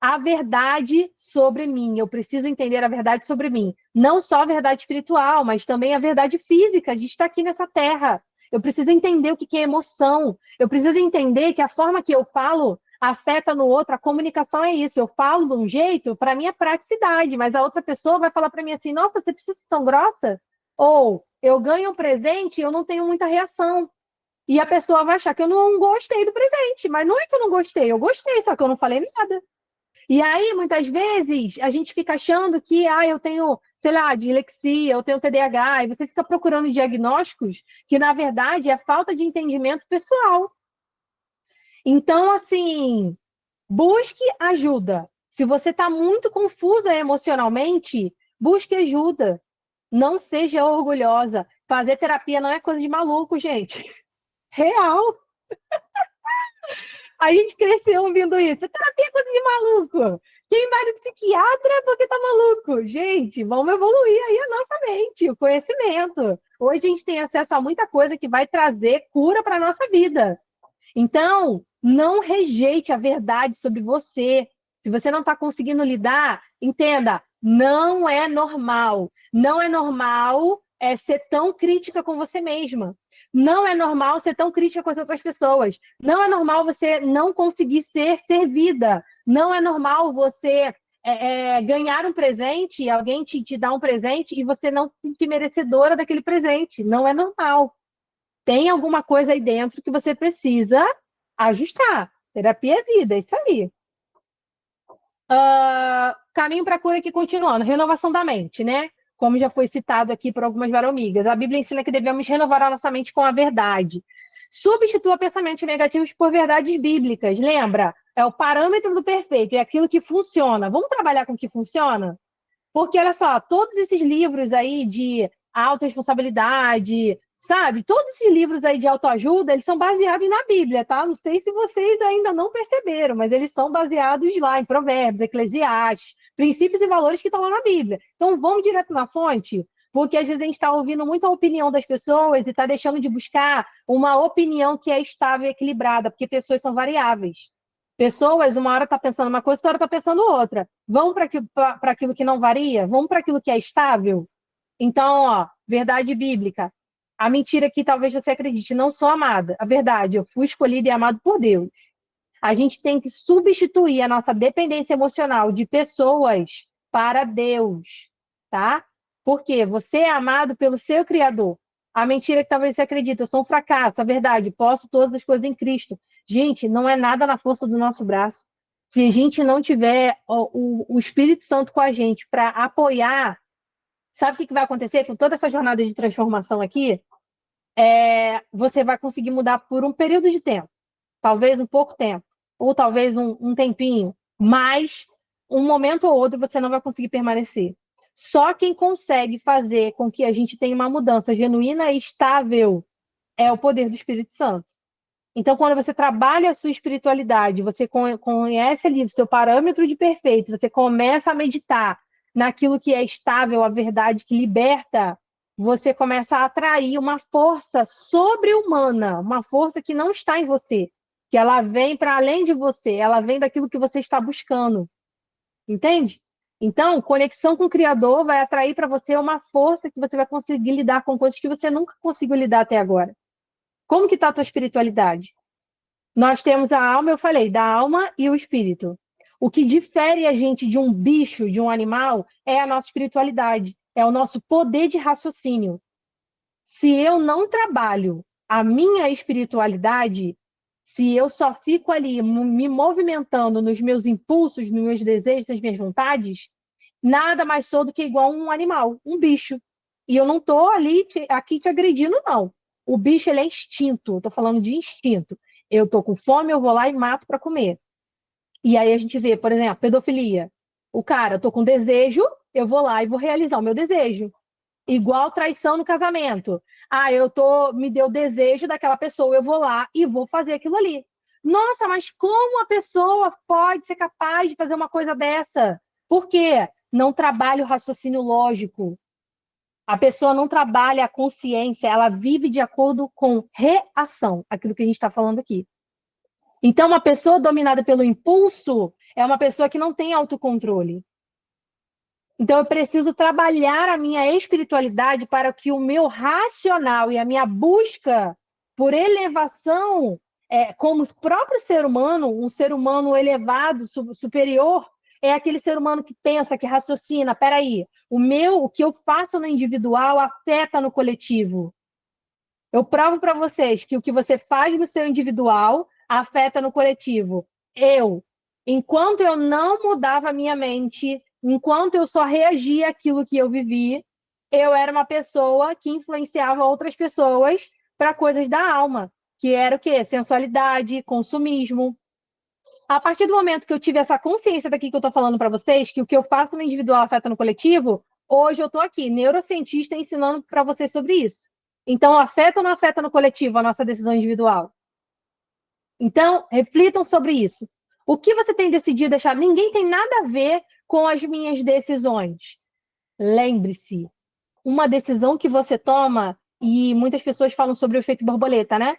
A verdade sobre mim. Eu preciso entender a verdade sobre mim. Não só a verdade espiritual, mas também a verdade física. A gente está aqui nessa terra. Eu preciso entender o que é emoção. Eu preciso entender que a forma que eu falo afeta no outro. A comunicação é isso. Eu falo de um jeito, para mim é praticidade, mas a outra pessoa vai falar para mim assim: nossa, você precisa ser tão grossa? Ou eu ganho um presente e eu não tenho muita reação. E a pessoa vai achar que eu não gostei do presente, mas não é que eu não gostei, eu gostei, só que eu não falei nada. E aí, muitas vezes, a gente fica achando que eu tenho, sei lá, dislexia, eu tenho TDAH, e você fica procurando diagnósticos que, na verdade, é falta de entendimento pessoal. Então, assim, busque ajuda. Se você está muito confusa emocionalmente, busque ajuda. Não seja orgulhosa. Fazer terapia não é coisa de maluco, gente. Real. A gente cresceu ouvindo isso. Terapia é coisa de maluco. Quem vai no psiquiatra é porque tá maluco. Gente, vamos evoluir aí a nossa mente, o conhecimento. Hoje a gente tem acesso a muita coisa que vai trazer cura para a nossa vida. Então, não rejeite a verdade sobre você. Se você não está conseguindo lidar, entenda, não é normal. Não é normal ser tão crítica com você mesma. Não é normal ser tão crítica com as outras pessoas. Não é normal você não conseguir ser servida. Não é normal você ganhar um presente, alguém te dá um presente e você não se sentir merecedora daquele presente. Não é normal. Tem alguma coisa aí dentro que você precisa ajustar. Terapia é vida, é isso aí. Caminho para a cura aqui continuando. Renovação da mente, né? Como já foi citado aqui por algumas varomigas. A Bíblia ensina que devemos renovar a nossa mente com a verdade. Substitua pensamentos negativos por verdades bíblicas. Lembra? É o parâmetro do perfeito, é aquilo que funciona. Vamos trabalhar com o que funciona? Porque, olha só, todos esses livros aí de autorresponsabilidade, sabe? Todos esses livros aí de autoajuda, eles são baseados na Bíblia, tá? Não sei se vocês ainda não perceberam, mas eles são baseados lá em Provérbios, Eclesiastes, princípios e valores que estão lá na Bíblia. Então, vamos direto na fonte, porque às vezes a gente está ouvindo muito a opinião das pessoas e está deixando de buscar uma opinião que é estável e equilibrada, porque pessoas são variáveis. Pessoas, uma hora está pensando uma coisa, outra hora está pensando outra. Vamos para aquilo que não varia? Vamos para aquilo que é estável? Então, ó, verdade bíblica. A mentira que talvez você acredite, não sou amada. A verdade, eu fui escolhida e amado por Deus. A gente tem que substituir a nossa dependência emocional de pessoas para Deus, tá? Porque você é amado pelo seu Criador. A mentira que talvez você acredite, eu sou um fracasso. A verdade, posso todas as coisas em Cristo. Gente, não é nada na força do nosso braço. Se a gente não tiver o Espírito Santo com a gente para apoiar, sabe o que vai acontecer com toda essa jornada de transformação aqui? Você vai conseguir mudar por um período de tempo, talvez um pouco tempo, ou talvez um tempinho, mas um momento ou outro você não vai conseguir permanecer. Só quem consegue fazer com que a gente tenha uma mudança genuína e estável é o poder do Espírito Santo. Então, quando você trabalha a sua espiritualidade, você conhece ali o seu parâmetro de perfeito, você começa a meditar naquilo que é estável, a verdade que liberta, você começa a atrair uma força sobre-humana, uma força que não está em você, que ela vem para além de você, ela vem daquilo que você está buscando. Entende? Então, conexão com o Criador vai atrair para você uma força que você vai conseguir lidar com coisas que você nunca conseguiu lidar até agora. Como que está a tua espiritualidade? Nós temos a alma, eu falei, da alma e o espírito. O que difere a gente de um bicho, de um animal, é a nossa espiritualidade, é o nosso poder de raciocínio. Se eu não trabalho a minha espiritualidade, se eu só fico ali me movimentando nos meus impulsos, nos meus desejos, nas minhas vontades, nada mais sou do que igual um animal, um bicho. E eu não estou ali aqui te agredindo, não. O bicho ele é instinto, estou falando de instinto. Eu estou com fome, eu vou lá e mato para comer. E aí a gente vê, por exemplo, pedofilia. O cara, eu estou com desejo, eu vou lá e vou realizar o meu desejo. Igual traição no casamento. Me deu desejo daquela pessoa, eu vou lá e vou fazer aquilo ali. Nossa, mas como a pessoa pode ser capaz de fazer uma coisa dessa? Por quê? Não trabalha o raciocínio lógico. A pessoa não trabalha a consciência, ela vive de acordo com reação, aquilo que a gente está falando aqui. Então, uma pessoa dominada pelo impulso é uma pessoa que não tem autocontrole. Então, eu preciso trabalhar a minha espiritualidade para que o meu racional e a minha busca por elevação, como próprio ser humano, um ser humano elevado, superior, é aquele ser humano que pensa, que raciocina. Peraí, o que eu faço no individual afeta no coletivo. Eu provo para vocês que o que você faz no seu individual afeta no coletivo. Enquanto eu não mudava a minha mente, enquanto eu só reagia àquilo que eu vivi, eu era uma pessoa que influenciava outras pessoas para coisas da alma, que era o quê? Sensualidade, consumismo. A partir do momento que eu tive essa consciência daqui que eu estou falando para vocês, que o que eu faço no individual afeta no coletivo, hoje eu estou aqui, neurocientista, ensinando para vocês sobre isso. Então, afeta ou não afeta no coletivo a nossa decisão individual? Então, reflitam sobre isso. O que você tem decidido deixar? Ninguém tem nada a ver com as minhas decisões. Lembre-se, uma decisão que você toma, e muitas pessoas falam sobre o efeito borboleta, né?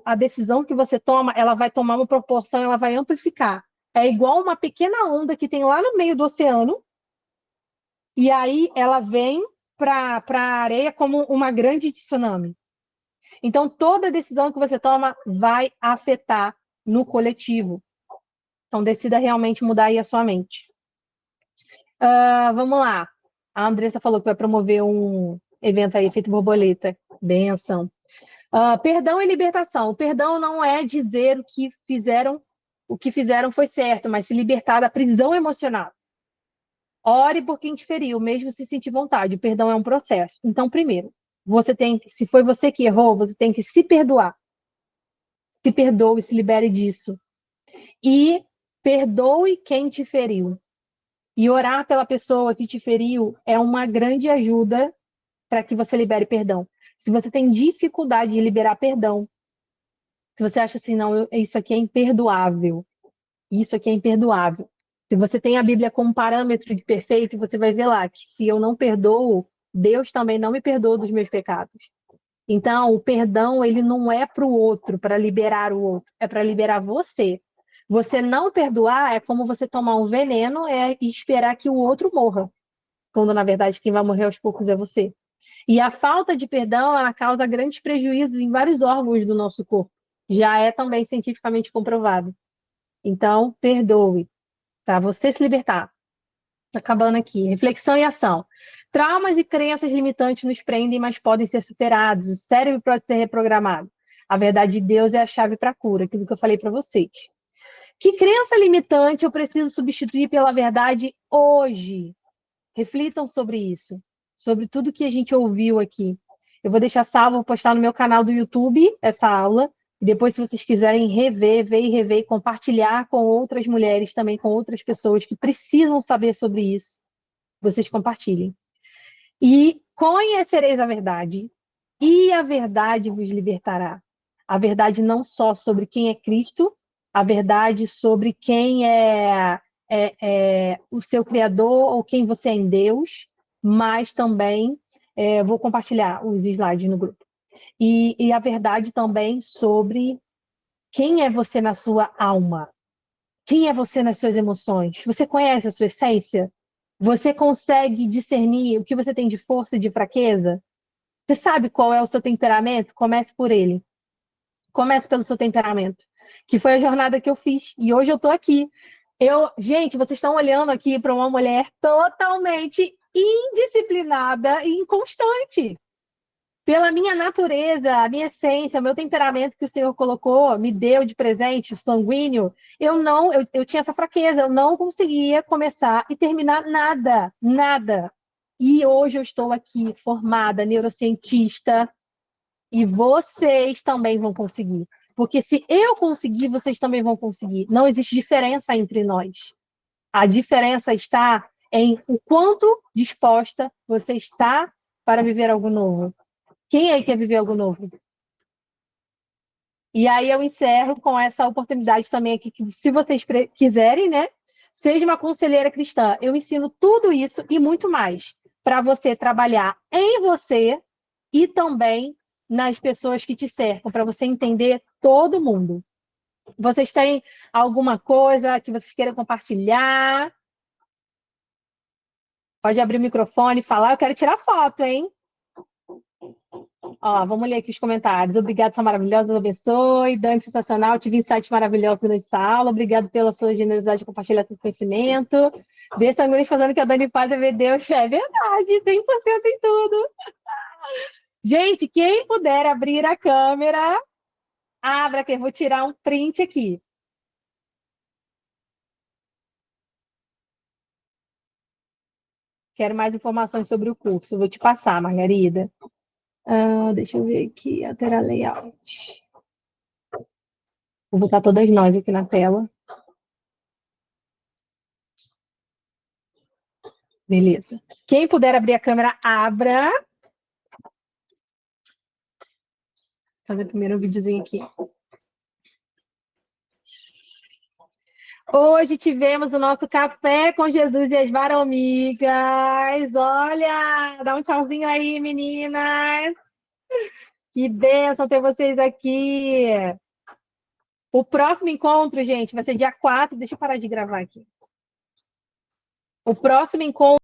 A decisão que você toma, ela vai tomar uma proporção, ela vai amplificar. É igual uma pequena onda que tem lá no meio do oceano, e aí ela vem para a areia como uma grande tsunami. Então, toda decisão que você toma vai afetar no coletivo. Então, decida realmente mudar aí a sua mente. Vamos lá. A Andressa falou que vai promover um evento aí, efeito borboleta. Benção. Perdão e libertação. O perdão não é dizer o que fizeram foi certo, mas se libertar da prisão emocional. Ore por quem te feriu, mesmo se sentir vontade. O perdão é um processo. Então, primeiro, se foi você que errou, você tem que se perdoar. Se perdoe, se libere disso. E perdoe quem te feriu. E orar pela pessoa que te feriu é uma grande ajuda para que você libere perdão. Se você tem dificuldade de liberar perdão, se você acha assim, não, isso aqui é imperdoável, isso aqui é imperdoável. Se você tem a Bíblia como parâmetro de perfeito, você vai ver lá que se eu não perdoo, Deus também não me perdoa dos meus pecados. Então, o perdão, ele não é para o outro, para liberar o outro, é para liberar você. Você não perdoar é como você tomar um veneno e esperar que o outro morra, quando na verdade quem vai morrer aos poucos é você. E a falta de perdão, ela causa grandes prejuízos em vários órgãos do nosso corpo. Já é também cientificamente comprovado. Então, perdoe, para você se libertar. Acabando aqui. Reflexão e ação. Traumas e crenças limitantes nos prendem, mas podem ser superados. O cérebro pode ser reprogramado. A verdade de Deus é a chave para a cura, aquilo que eu falei para vocês. Que crença limitante eu preciso substituir pela verdade hoje? Reflitam sobre isso, sobre tudo que a gente ouviu aqui. Eu vou deixar salvo, vou postar no meu canal do YouTube essa aula. E depois, se vocês quiserem rever, ver e rever e compartilhar com outras mulheres, também com outras pessoas que precisam saber sobre isso, vocês compartilhem. E conhecereis a verdade, e a verdade vos libertará. A verdade não só sobre quem é Cristo, a verdade sobre quem é o seu Criador ou quem você é em Deus, mas também vou compartilhar os slides no grupo. E a verdade também sobre quem é você na sua alma, quem é você nas suas emoções. Você conhece a sua essência? Você consegue discernir o que você tem de força e de fraqueza? Você sabe qual é o seu temperamento? Comece por ele. Comece pelo seu temperamento, que foi a jornada que eu fiz. E hoje eu estou aqui. Gente, vocês estão olhando aqui para uma mulher totalmente indisciplinada e inconstante. Pela minha natureza, a minha essência, o meu temperamento que o Senhor colocou, me deu de presente, sanguíneo, eu tinha essa fraqueza, eu não conseguia começar e terminar nada, nada. E hoje eu estou aqui formada, neurocientista, e vocês também vão conseguir. Porque se eu conseguir, vocês também vão conseguir. Não existe diferença entre nós. A diferença está em o quanto disposta você está para viver algo novo. Quem aí quer viver algo novo? E aí eu encerro com essa oportunidade também aqui, que se vocês quiserem, né? Seja uma conselheira cristã. Eu ensino tudo isso e muito mais para você trabalhar em você e também nas pessoas que te cercam, para você entender todo mundo. Vocês têm alguma coisa que vocês queiram compartilhar? Pode abrir o microfone e falar. Eu quero tirar foto, hein? Ó, vamos ler aqui os comentários. Obrigada, sua maravilhosa, Deus abençoe. Dani, sensacional. Tive insights maravilhosos durante essa aula. Obrigado pela sua generosidade de compartilhar todo conhecimento. Ver sanguíneos fazendo o que a Dani faz é ver Deus. É verdade, 100% em tudo. Gente, quem puder abrir a câmera, abra que eu vou tirar um print aqui. Quero mais informações sobre o curso. Vou te passar, Margarida. Deixa eu ver aqui, alterar layout. Vou botar todas nós aqui na tela. Beleza. Quem puder abrir a câmera, abra. Fazer primeiro um videozinho aqui. Hoje tivemos o nosso café com Jesus e as varomigas. Olha, dá um tchauzinho aí, meninas. Que bênção ter vocês aqui. O próximo encontro, gente, vai ser dia 4. Deixa eu parar de gravar aqui. O próximo encontro